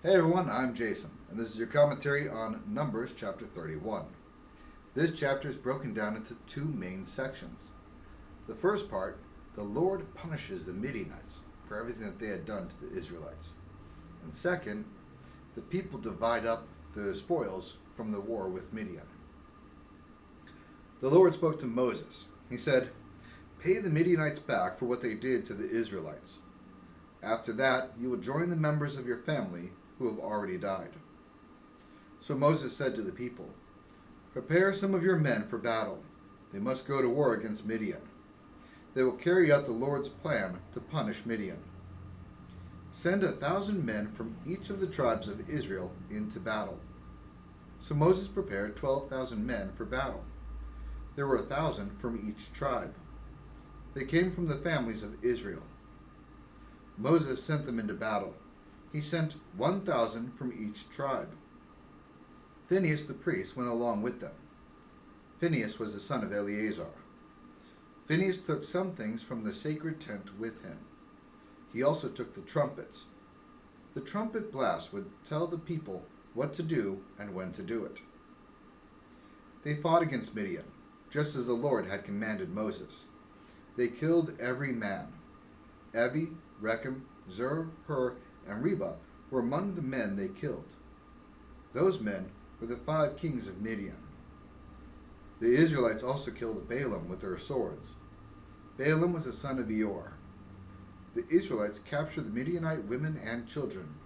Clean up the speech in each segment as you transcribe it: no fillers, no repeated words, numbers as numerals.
Hey everyone, I'm Jason, and this is your commentary on Numbers chapter 31. This chapter is broken down into two main sections. The first part, the Lord punishes the Midianites for everything that they had done to the Israelites. And second, the people divide up the spoils from the war with Midian. The Lord spoke to Moses. He said, "Pay the Midianites back for what they did to the Israelites. After that, you will join the members of your family who have already died." So Moses said to the people, "Prepare some of your men for battle. They must go to war against Midian. They will carry out the Lord's plan to punish Midian. Send 1,000 men from each of the tribes of Israel into battle." So Moses prepared 12,000 men for battle. There were 1,000 from each tribe. They came from the families of Israel. Moses sent them into battle. He sent 1,000 from each tribe. Phinehas the priest went along with them. Phinehas was the son of Eleazar. Phinehas took some things from the sacred tent with him. He also took the trumpets. The trumpet blast would tell the people what to do and when to do it. They fought against Midian, just as the Lord had commanded Moses. They killed every man. Evi, Rechem, Zur, Hur, and Reba were among the men they killed. Those men were the 5 kings of Midian. The Israelites also killed Balaam with their swords. Balaam was the son of Beor. The Israelites captured the Midianite women and children.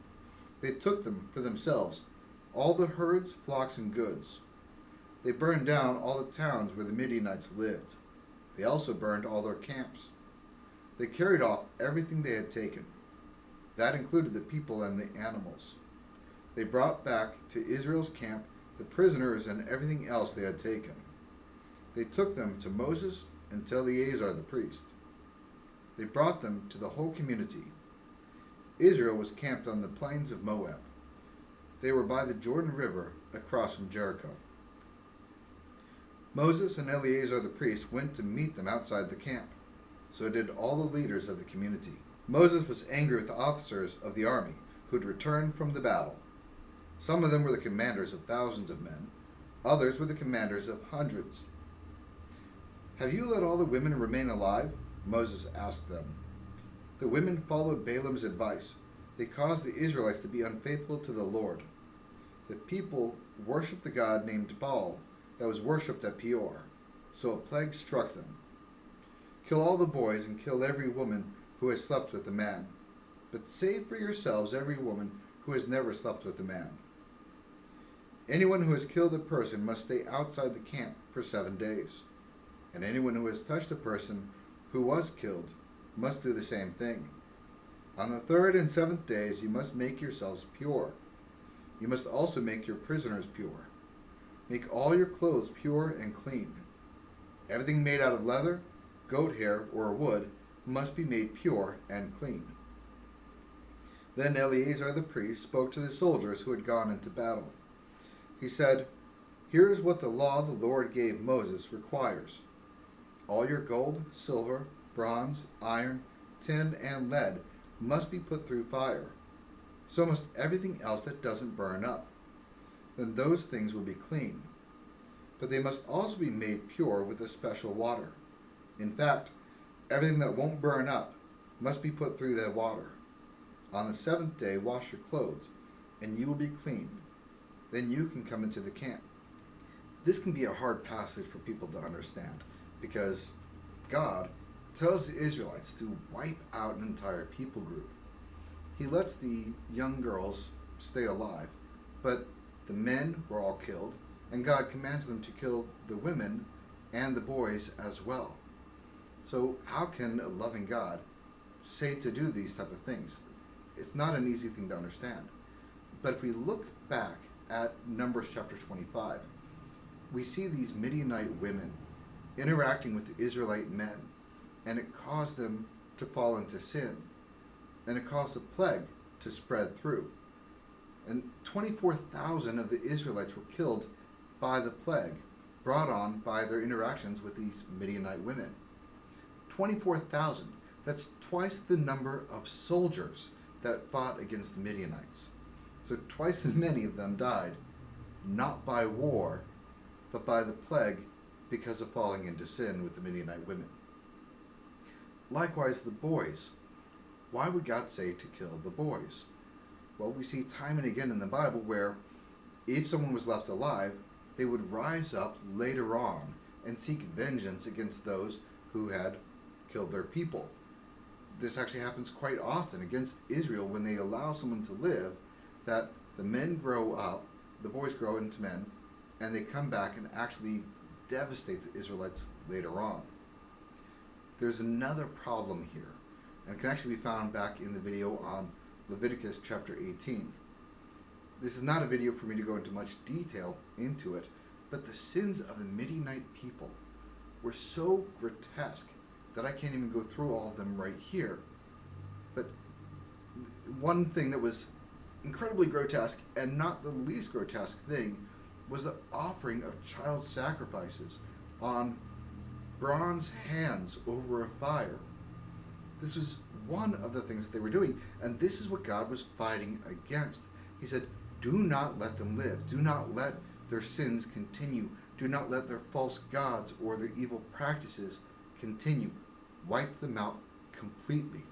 They took them for themselves, all the herds, flocks, and goods. They burned down all the towns where the Midianites lived. They also burned all their camps. They carried off everything they had taken. That included the people and the animals. They brought back to Israel's camp the prisoners and everything else they had taken. They took them to Moses and to Eleazar the priest. They brought them to the whole community. Israel was camped on the plains of Moab. They were by the Jordan River across from Jericho. Moses and Eleazar the priest went to meet them outside the camp. So did all the leaders of the community. Moses was angry with the officers of the army who had returned from the battle. Some of them were the commanders of thousands of men. Others were the commanders of hundreds. "Have you let all the women remain alive?" Moses asked them. The women followed Balaam's advice. They caused the Israelites to be unfaithful to the Lord. The people worshipped the god named Baal that was worshipped at Peor. So a plague struck them. "Kill all the boys and kill every woman who has slept with a man. But save for yourselves every woman who has never slept with a man. Anyone who has killed a person must stay outside the camp for 7 days. And anyone who has touched a person who was killed must do the same thing. On the 3rd and 7th days you must make yourselves pure. You must also make your prisoners pure. Make all your clothes pure and clean. Everything made out of leather, goat hair, or wood must be made pure and clean." Then Eleazar the priest spoke to the soldiers who had gone into battle. He said, "Here is what the law the Lord gave Moses requires. All your gold, silver, bronze, iron, tin, and lead must be put through fire. So must everything else that doesn't burn up. Then those things will be clean. But they must also be made pure with a special water. In fact, everything that won't burn up must be put through that water. On the 7th day, wash your clothes, and you will be clean. Then you can come into the camp." This can be a hard passage for people to understand, because God tells the Israelites to wipe out an entire people group. He lets the young girls stay alive, but the men were all killed, and God commands them to kill the women and the boys as well. So how can a loving God say to do these type of things? It's not an easy thing to understand. But if we look back at Numbers chapter 25, we see these Midianite women interacting with the Israelite men, and it caused them to fall into sin, and it caused a plague to spread through. And 24,000 of the Israelites were killed by the plague brought on by their interactions with these Midianite women. 24,000. That's twice the number of soldiers that fought against the Midianites. so twice as many of them died, not by war, but by the plague because of falling into sin with the Midianite women. Likewise, the boys. Why would God say to kill the boys? Well, we see time and again in the Bible where if someone was left alive, they would rise up later on and seek vengeance against those who had killed their people. This actually happens quite often against Israel when they allow someone to live, that the men grow up, the boys grow into men, and they come back and actually devastate the Israelites later on. There's another problem here, and it can actually be found back in the video on Leviticus chapter 18. This is not a video for me to go into much detail into it, but the sins of the Midianite people were so grotesque that I can't even go through all of them right here. But one thing that was incredibly grotesque, and not the least grotesque thing, was the offering of child sacrifices on bronze hands over a fire. This was one of the things that they were doing, and this is what God was fighting against. He said, do not let them live. Do not let their sins continue. Do not let their false gods or their evil practices continue. Wipe them out completely.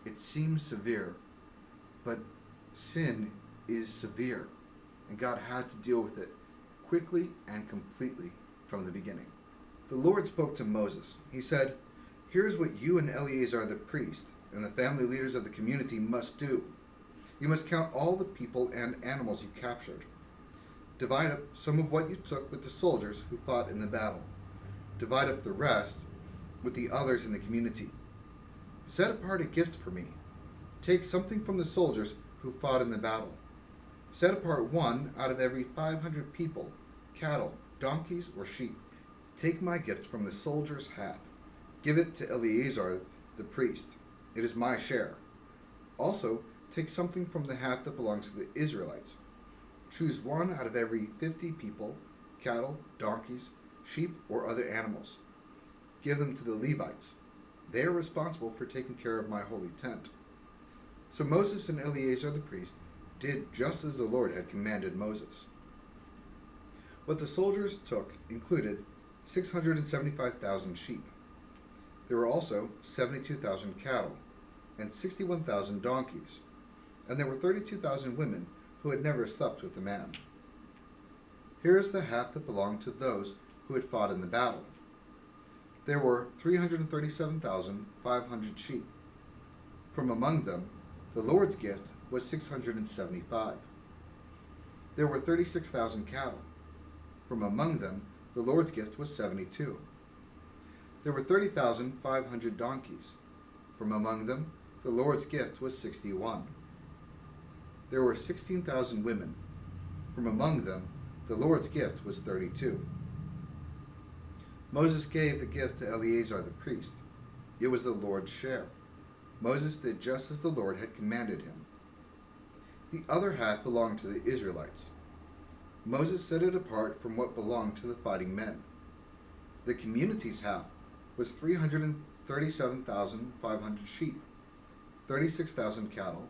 It seems severe, but sin is severe, and God had to deal with it quickly and completely from the beginning. The Lord spoke to Moses. He said, here's what you and Eleazar the priest and the family leaders of the community must do. You must count all the people and animals you captured. Divide up some of what you took with the soldiers who fought in the battle. Divide up the rest with the others in the community. Set apart a gift for me. Take something from the soldiers who fought in the battle. Set apart one out of every 500 people, cattle, donkeys, or sheep. Take my gift from the soldiers' half. Give it to Eleazar the priest. It is my share. Also, take something from the half that belongs to the Israelites. Choose one out of every 50 people, cattle, donkeys, sheep, or other animals. Give them to the Levites. They are responsible for taking care of my holy tent. So Moses and Eleazar the priest did just as the Lord had commanded Moses. What the soldiers took included 675,000 sheep. There were also 72,000 cattle and 61,000 donkeys, and there were 32,000 women who had never slept with a man. Here is the half that belonged to those who had fought in the battle. There were 337,500 sheep. From among them, the Lord's gift was 675. There were 36,000 cattle. From among them, the Lord's gift was 72. There were 30,500 donkeys. From among them, the Lord's gift was 61. There were 16,000 women. From among them, the Lord's gift was 32. Moses gave the gift to Eleazar the priest. It was the Lord's share. Moses did just as the Lord had commanded him. The other half belonged to the Israelites. Moses set it apart from what belonged to the fighting men. The community's half was 337,500 sheep, 36,000 cattle,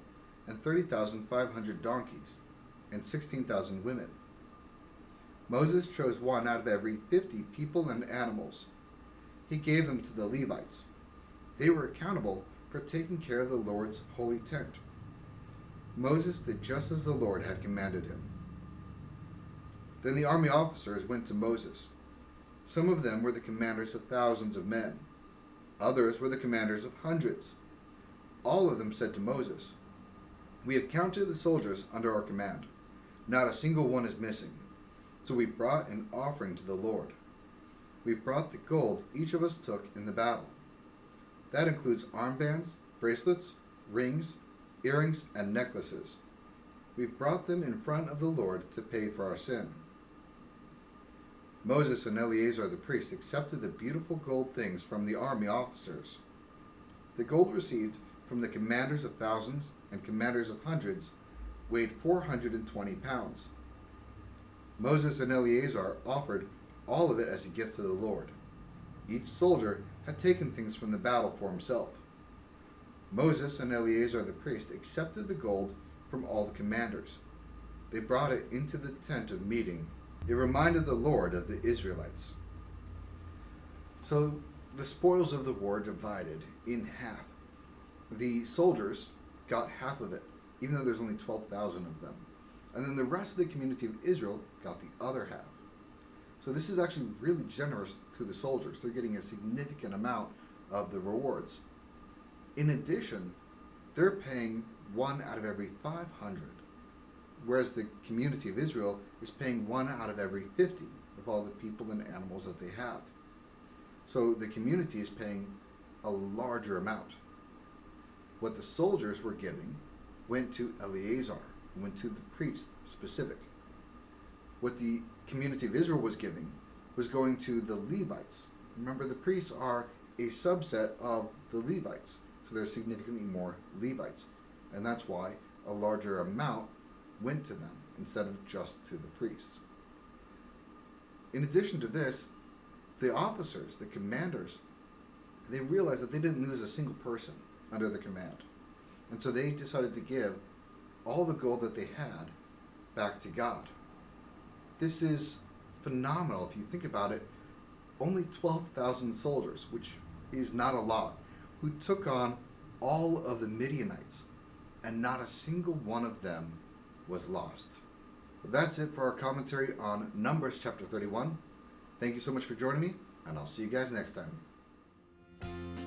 and 30,500 donkeys, and 16,000 women. Moses chose one out of every 50 people and animals. He gave them to the Levites. They were accountable for taking care of the Lord's holy tent. Moses did just as the Lord had commanded him. Then the army officers went to Moses. Some of them were the commanders of thousands of men. Others were the commanders of hundreds. All of them said to Moses, "We have counted the soldiers under our command. Not a single one is missing. So we brought an offering to the Lord. We brought the gold each of us took in the battle. That includes armbands, bracelets, rings, earrings, and necklaces. We've brought them in front of the Lord to pay for our sin." Moses and Eleazar the priest accepted the beautiful gold things from the army officers. The gold received from the commanders of thousands and commanders of hundreds weighed 420 pounds. Moses and Eleazar offered all of it as a gift to the Lord. Each soldier had taken things from the battle for himself. Moses and Eleazar the priest accepted the gold from all the commanders. They brought it into the tent of meeting. It reminded the Lord of the Israelites. So the spoils of the war divided in half. The soldiers got half of it, even though there's only 12,000 of them. And then the rest of the community of Israel got the other half. So this is actually really generous to the soldiers. They're getting a significant amount of the rewards. In addition, they're paying 1 out of every 500, whereas the community of Israel is paying 1 out of every 50 of all the people and animals that they have. So the community is paying a larger amount. What the soldiers were giving went to Eleazar, went to the priest specific. What the community of Israel was giving was going to the Levites. Remember, the priests are a subset of the Levites, so there's significantly more Levites, and that's why a larger amount went to them instead of just to the priests. In addition to this, the officers, the commanders, they realized that they didn't lose a single person under the command, and so they decided to give all the gold that they had back to God. This is phenomenal if you think about it. Only 12,000 soldiers, which is not a lot, who took on all of the Midianites, and not a single one of them was lost. Well, that's it for our commentary on Numbers chapter 31. Thank you so much for joining me, and I'll see you guys next time.